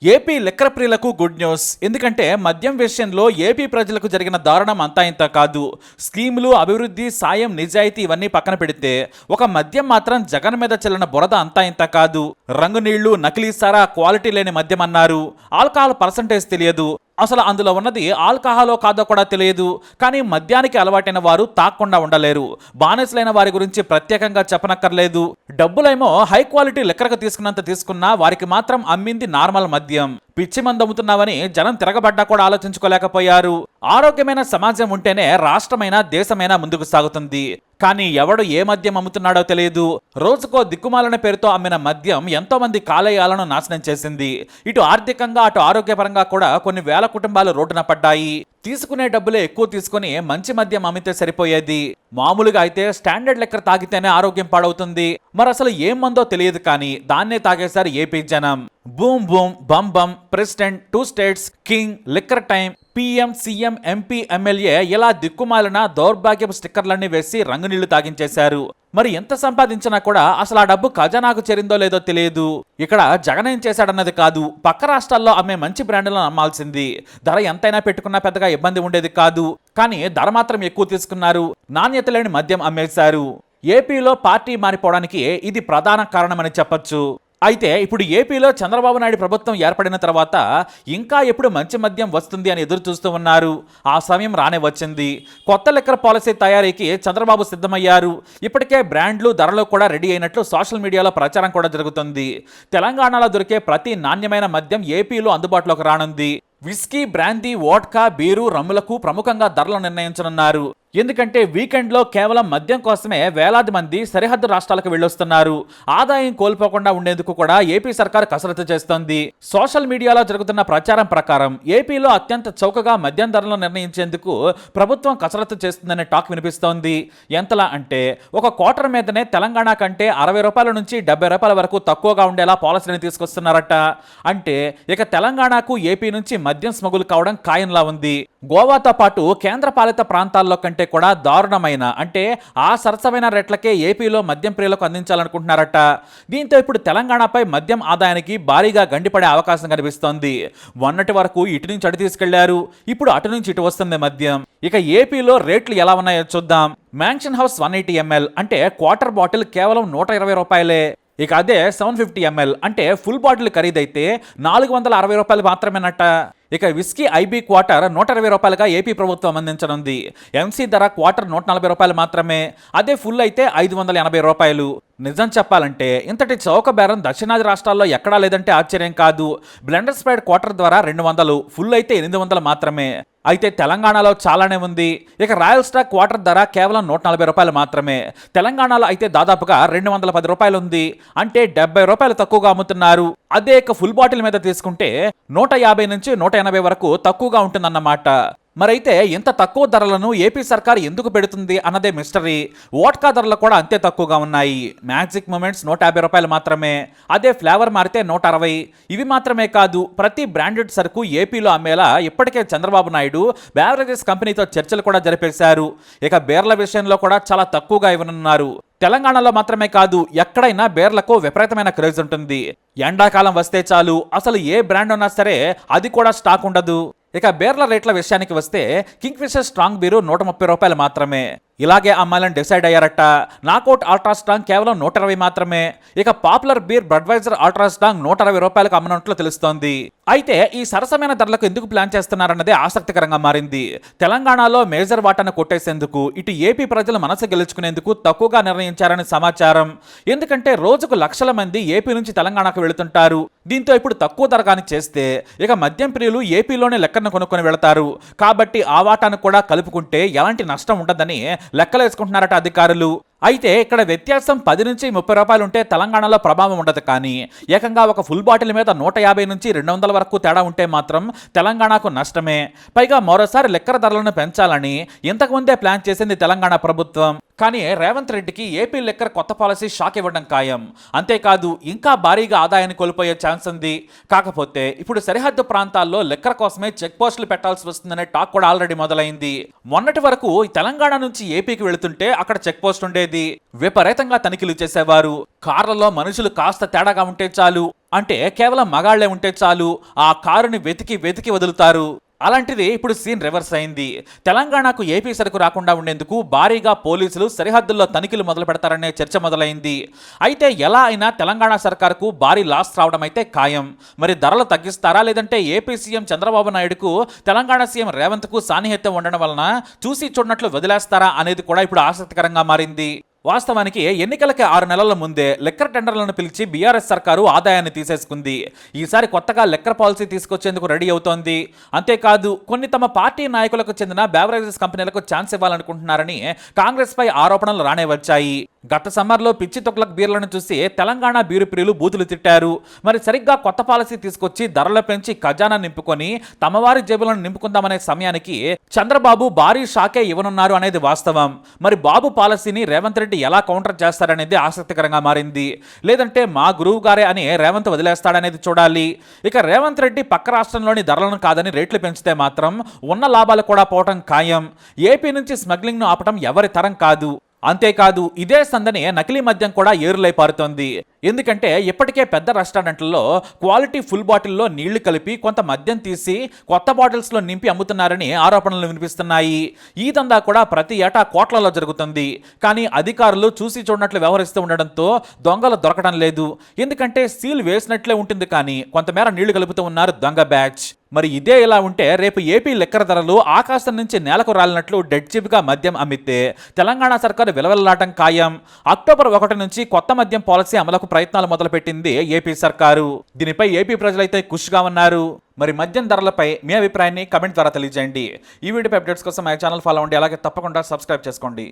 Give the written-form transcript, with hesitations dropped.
AP liquor ప్రియులకు good news. ఎందుకంటే మద్యం విషయంలో ఏపీ ప్రజలకు జరిగిన దారుణం అంతా ఇంత కాదు. స్కీములు, అభివృద్ధి, సాయం, నిజాయితీ ఇవన్నీ పక్కన పెడితే ఒక మద్యం మాత్రం జగన్ మీద చెల్లిన బురద అంతా ఇంత కాదు. రంగు నీళ్లు, నకిలీ సారా, క్వాలిటీ లేని మద్యం అన్నారు. ఆల్కహాల్ పర్సంటేజ్ తెలియదు. అసలు అందులో ఉన్నది ఆల్కహాలో కాదో కూడా తెలియదు. కానీ మద్యానికి అలవాటైన వారు తాక్కుండా ఉండలేరు. బానిసలైన వారి గురించి ప్రత్యేకంగా చెప్పనక్కర్లేదు. డబ్బులేమో హై క్వాలిటీ లిక్కర్కు తీసుకున్నంత తీసుకున్నా వారికి మాత్రం అమ్మింది నార్మల్ మద్యం. పిచ్చి మందు అమ్ముతున్నామని జనం తిరగబడ్డా కూడా ఆలోచించుకోలేకపోయారు. ఆరోగ్యమైన సమాజం ఉంటేనే రాష్ట్రమైనా దేశమైనా ముందుకు సాగుతుంది. కానీ ఎవడు ఏ మద్యం అమ్ముతున్నాడో తెలియదు. రోజుకో దిక్కుమాలిన పేరుతో అమ్మిన మద్యం ఎంతో మంది కాలేయాలను నాశనం చేసింది. ఇటు ఆర్థికంగా అటు ఆరోగ్యపరంగా కూడా కొన్ని వేల కుటుంబాలు రోడ్డున పడ్డాయి. తీసుకునే డబ్బులే ఎక్కువ తీసుకుని మంచి మద్యం అమ్మితే సరిపోయేది. మామూలుగా అయితే స్టాండర్డ్ లిక్కర్ తాగితేనే ఆరోగ్యం పాడవుతుంది. మరి అసలు ఏం మందో తెలియదు కానీ దాన్నే తాగేశారు ఏపీ జనం. Boom boom, bum bum, president, 2 states, king, liquor time, PM, CM, MP, MLA ఇలా దిక్కుమాలిన దౌర్భాగ్యపు స్టిక్కర్లన్నీ వేసి రంగునీళ్లు తాగించేశారు. మరి ఎంత సంపాదించినా కూడా అసలు ఆ డబ్బు ఖజానాకు చేరిందో లేదో తెలియదు. ఇక్కడ జగన్ ఏం చేశాడన్నది కాదు, పక్క రాష్ట్రాల్లో అమ్మే మంచి బ్రాండ్లను అమ్మాల్సింది. ధర ఎంతైనా పెట్టుకున్నా పెద్దగా ఇబ్బంది ఉండేది కాదు. కానీ ధర మాత్రం ఎక్కువ తీసుకున్నారు. నాణ్యత లేని మద్యం అమ్మేశారు. ఏపీలో పార్టీ మారిపోవడానికి ఇది ప్రధాన కారణమని చెప్పొచ్చు. అయితే ఇప్పుడు ఏపీలో చంద్రబాబు నాయుడు ప్రభుత్వం ఏర్పడిన తర్వాత ఇంకా ఎప్పుడు మంచి మద్యం వస్తుంది అని ఎదురు చూస్తూ ఉన్నారు. ఆ సమయం రానే వచ్చింది. కొత్త లిక్కర్ పాలసీ తయారీకి చంద్రబాబు సిద్ధమయ్యారు. ఇప్పటికే బ్రాండ్లు, ధరలు కూడా రెడీ అయినట్లు సోషల్ మీడియాలో ప్రచారం కూడా జరుగుతుంది. తెలంగాణలో దొరికే ప్రతి నాణ్యమైన మద్యం ఏపీలో అందుబాటులోకి రానుంది. విస్కీ, బ్రాందీ, వోడ్కా, బీరు, రమ్ములకు ప్రముఖంగా ధరలు నిర్ణయించనున్నారు. ఎందుకంటే వీకెండ్లో కేవలం మద్యం కోసమే వేలాది మంది సరిహద్దు రాష్ట్రాలకు వెళ్ళొస్తున్నారు. ఆదాయం కోల్పోకుండా ఉండేందుకు కూడా ఏపీ సర్కార్ కసరత్తు చేస్తోంది. సోషల్ మీడియాలో జరుగుతున్న ప్రచారం ప్రకారం ఏపీలో అత్యంత చౌకగా మద్యం ధరలను నిర్ణయించేందుకు ప్రభుత్వం కసరత్తు చేస్తుందనే టాక్ వినిపిస్తోంది. ఎంతలా అంటే ఒక క్వార్టర్ మీదనే తెలంగాణ కంటే 60 రూపాయల నుంచి 70 రూపాయల వరకు తక్కువగా ఉండేలా పాలసీని తీసుకొస్తున్నారట. అంటే ఇక తెలంగాణకు ఏపీ నుంచి మద్యం స్మగుల్ కావడం ఖాయంలా ఉంది. గోవాతో పాటు కేంద్ర పాలిత ప్రాంతాల్లో కంటే కూడా దారుణమైన, అంటే ఆ సరసమైన రేట్లకే ఏపీలో మద్యం ప్రియులకు అందించాలనుకుంటున్నారట. దీంతో ఇప్పుడు తెలంగాణపై మద్యం ఆదాయానికి భారీగా గండిపడే అవకాశం కనిపిస్తోంది. మొన్నటి వరకు ఇటు నుంచి అటు తీసుకెళ్లారు, ఇప్పుడు అటు నుంచి ఇటు వస్తుంది మద్యం. ఇక ఏపీలో రేట్లు ఎలా ఉన్నాయో చూద్దాం. మ్యాన్షన్ హౌస్ 180 ml అంటే క్వార్టర్ బాటిల్ కేవలం 120 రూపాయలే. ఇక అదే 750 ml అంటే ఫుల్ బాటిల్ ఖరీదైతే 460 రూపాయలు మాత్రమేనట. ఇక విస్కీ ఐబీ క్వార్టర్ 120 రూపాయలుగా ఏపీ ప్రభుత్వం అందించనుంది. ఎంసీ ధర క్వార్టర్ 140 రూపాయలు మాత్రమే. అదే ఫుల్ అయితే 580 రూపాయలు. నిజం చెప్పాలంటే ఇంతటి చౌక బేరం దక్షిణాది రాష్ట్రాల్లో ఎక్కడా లేదంటే ఆశ్చర్యం కాదు. బ్లెండర్ స్ప్రైడ్ క్వార్టర్ ద్వారా 200, ఫుల్ అయితే 800 మాత్రమే. అయితే తెలంగాణలో చాలానే ఉంది. ఇక రాయల్ స్టాక్ క్వార్టర్ ధర కేవలం 140 రూపాయలు మాత్రమే. తెలంగాణలో అయితే దాదాపుగా 210 రూపాయలు ఉంది. అంటే 70 రూపాయలు తక్కువగా అమ్ముతున్నారు. అదే ఇక ఫుల్ బాటిల్ మీద తీసుకుంటే 150 నుంచి 180 వరకు తక్కువగా ఉంటుందన్నమాట. మరైతే ఇంత తక్కువ ధరలను ఏపీ సర్కార్ ఎందుకు పెడుతుంది అన్నదే మిస్టరీ. వోడ్కా ధరలు కూడా అంతే తక్కువగా ఉన్నాయి. మ్యాజిక్ మూమెంట్స్ 150 రూపాయలు మాత్రమే. అదే ఫ్లేవర్ మారితే 160. ఇవి మాత్రమే కాదు, ప్రతి బ్రాండెడ్ సరుకు ఏపీలో అమ్మేలా ఇప్పటికే చంద్రబాబు నాయుడు బెవరేజెస్ కంపెనీతో చర్చలు కూడా జరిపేశారు. ఇక బేర్ల విషయంలో కూడా చాలా తక్కువగా ఇవ్వనున్నారు. తెలంగాణలో మాత్రమే కాదు, ఎక్కడైనా బేర్లకు విపరీతమైన క్రేజ్ ఉంటుంది. ఎండాకాలం వస్తే చాలు అసలు ఏ బ్రాండ్ ఉన్నా సరే అది కూడా స్టాక్ ఉండదు. ఇక బేర్ల రేట్ల విషయానికి వస్తే కింగ్ ఫిషర్ స్ట్రాంగ్ బీరు 130 రూపాయలు మాత్రమే. ఇలాగే అమ్మాలని డిసైడ్ అయ్యారట. నాకౌట్ అల్ట్రా స్ట్రాంగ్ కేవలం 120 మాత్రమే. ఇక popular beer Budweiser ultra strong 160 రూపాయలకు అమ్మనట్లు తెలుస్తోంది. అయితే ఈ సరసమైన ధరలకు ఎందుకు ప్లాన్ చేస్తున్నారన్నదే ఆసక్తికరంగా మారింది. తెలంగాణలో మేజర్ వాటాను కొట్టేసేందుకు, ఇటు ఏపీ ప్రజల మనసు గెలుచుకునేందుకు తక్కువగా నిర్ణయించారని సమాచారం. ఎందుకంటే రోజుకు లక్షల మంది ఏపీ నుంచి తెలంగాణకు వెళుతుంటారు. దీంతో ఇప్పుడు తక్కువ ధర కానీ చేస్తే ఇక మద్యం ప్రియులు ఏపీలోనే లెక్కను కొనుక్కొని వెళతారు. కాబట్టి ఆ వాటాను కూడా కలుపుకుంటే ఎలాంటి నష్టం ఉండదని లెక్కలేసుకుంటున్నారట అధికారులు. అయితే ఇక్కడ వ్యత్యాసం 10 నుంచి 30 రూపాయలు ఉంటే తెలంగాణలో ప్రభావం ఉండదు. కానీ ఏకంగా ఒక ఫుల్ బాటిల్ మీద 150 నుంచి 200 వరకు తేడా ఉంటే మాత్రం తెలంగాణకు నష్టమే. పైగా మరోసారి లిక్కర్ ధరలను పెంచాలని ఇంతకుముందే ప్లాన్ చేసింది తెలంగాణ ప్రభుత్వం. కానీ రేవంత్ రెడ్డికి ఏపీ లిక్కర్ కొత్త పాలసీ షాక్ ఇవ్వడం ఖాయం. అంతేకాదు ఇంకా భారీగా ఆదాయాన్ని కోల్పోయే ఛాన్స్ ఉంది. కాకపోతే ఇప్పుడు సరిహద్దు ప్రాంతాల్లో లిక్కర్ కోసమే చెక్ పోస్టులు పెట్టాల్సి వస్తుందనే టాక్ కూడా ఆల్రెడీ మొదలైంది. మొన్నటి వరకు తెలంగాణ నుంచి ఏపీకి వెళుతుంటే అక్కడ చెక్ పోస్ట్ ఉండేది. విపరీతంగా తనిఖీలు చేసేవారు. కార్లలో మనుషులు కాస్త తేడాగా ఉంటే చాలు, అంటే కేవలం మగాళ్లే ఉంటే చాలు, ఆ కారుని వెతికి వెతికి వదులుతారు. అలాంటిది ఇప్పుడు సీన్ రివర్స్ అయింది. తెలంగాణకు ఏపీ సరుకు రాకుండా ఉండేందుకు భారీగా పోలీసులు సరిహద్దుల్లో తనిఖీలు మొదలు పెడతారనే చర్చ మొదలైంది. అయితే ఎలా అయినా తెలంగాణ సర్కారుకు భారీ లాస్ రావడం అయితే ఖాయం. మరి ధరలు తగ్గిస్తారా, లేదంటే ఏపీ సీఎం చంద్రబాబు నాయుడుకు తెలంగాణ సీఎం రేవంత్కు సాన్నిహిత్యం ఉండడం వలన చూసి చూడనట్లు వదిలేస్తారా అనేది కూడా ఇప్పుడు ఆసక్తికరంగా మారింది. వాస్తవానికి ఎన్నికలకి 6 నెలల ముందే లిక్కర్ టెండర్లను పిలిచి బీఆర్ఎస్ సర్కారు ఆదాయాన్ని తీసేసుకుంది. ఈసారి కొత్తగా లిక్కర్ పాలసీ తీసుకొచ్చేందుకు రెడీ అవుతోంది. అంతేకాదు కొన్ని తమ పార్టీ నాయకులకు చెందిన బెవరేజెస్ కంపెనీలకు ఛాన్స్ ఇవ్వాలనుకుంటున్నారని కాంగ్రెస్ పై ఆరోపణలు రానే వచ్చాయి. గత సమ్మర్లో పిచ్చి తొక్లక్ బీర్లను చూసి తెలంగాణ బీరు ప్రియులు బూతులు తిట్టారు. మరి సరిగ్గా కొత్త పాలసీ తీసుకొచ్చి ధరలు పెంచి ఖజానా నింపుకొని తమవారి జేబులను నింపుకుందామనే సమయానికి చంద్రబాబు భారీ షాకే ఇవ్వనున్నారు అనేది వాస్తవం. మరి బాబు పాలసీని రేవంత్ రెడ్డి ఎలా కౌంటర్ చేస్తారనేది ఆసక్తికరంగా మారింది. లేదంటే మా గురువు గారే అని రేవంత్ వదిలేస్తాడనేది చూడాలి. ఇక రేవంత్ రెడ్డి పక్క రాష్ట్రంలోని ధరలను కాదని రేట్లు పెంచితే మాత్రం ఉన్న లాభాలు కూడా పోవటం ఖాయం. ఏపీ నుంచి స్మగ్లింగ్ను ఆపటం ఎవరి తరం కాదు. అంతేకాదు ఇదే సందని నకిలీ మద్యం కూడా ఏరులై పారుతోంది. ఎందుకంటే ఇప్పటికే పెద్ద రెస్టారెంట్లలో క్వాలిటీ ఫుల్ బాటిల్లో నీళ్లు కలిపి కొంత మద్యం తీసి కొత్త బాటిల్స్లో నింపి అమ్ముతున్నారని ఆరోపణలు వినిపిస్తున్నాయి. ఈ దందా కూడా ప్రతి ఏటా కోట్లలో జరుగుతుంది. కానీ అధికారులు చూసి చూడనట్లు వ్యవహరిస్తూ ఉండడంతో దొంగలు దొరకడం లేదు. ఎందుకంటే సీల్ వేసినట్లే ఉంటుంది, కానీ కొంతమేర నీళ్లు కలుపుతూ ఉన్నారు దొంగ బ్యాచ్. మరి ఇదే ఇలా ఉంటే రేపు ఏపీ లిక్కర్ ధరలు ఆకాశం నుంచి నేలకు రాలినట్లు డెడ్ చీప్గా మద్యం అమ్మితే తెలంగాణ సర్కారు విలవెల్లాటం ఖాయం. అక్టోబర్ 1 నుంచి కొత్త మద్యం పాలసీ అమలుకు ప్రయత్నాలు మొదలుపెట్టింది ఏపీ సర్కారు. దీనిపై ఏపీ ప్రజలైతే ఖుష్గా ఉన్నారు. మరి మద్యం ధరలపై మీ అభిప్రాయాన్ని కమెంట్ ద్వారా తెలియజేయండి. ఈ వీడియో అప్డేట్స్ కోసం మా ఛానల్ ఫాలో అవ్వండి. అలాగే తప్పకుండా సబ్స్క్రైబ్ చేసుకోండి.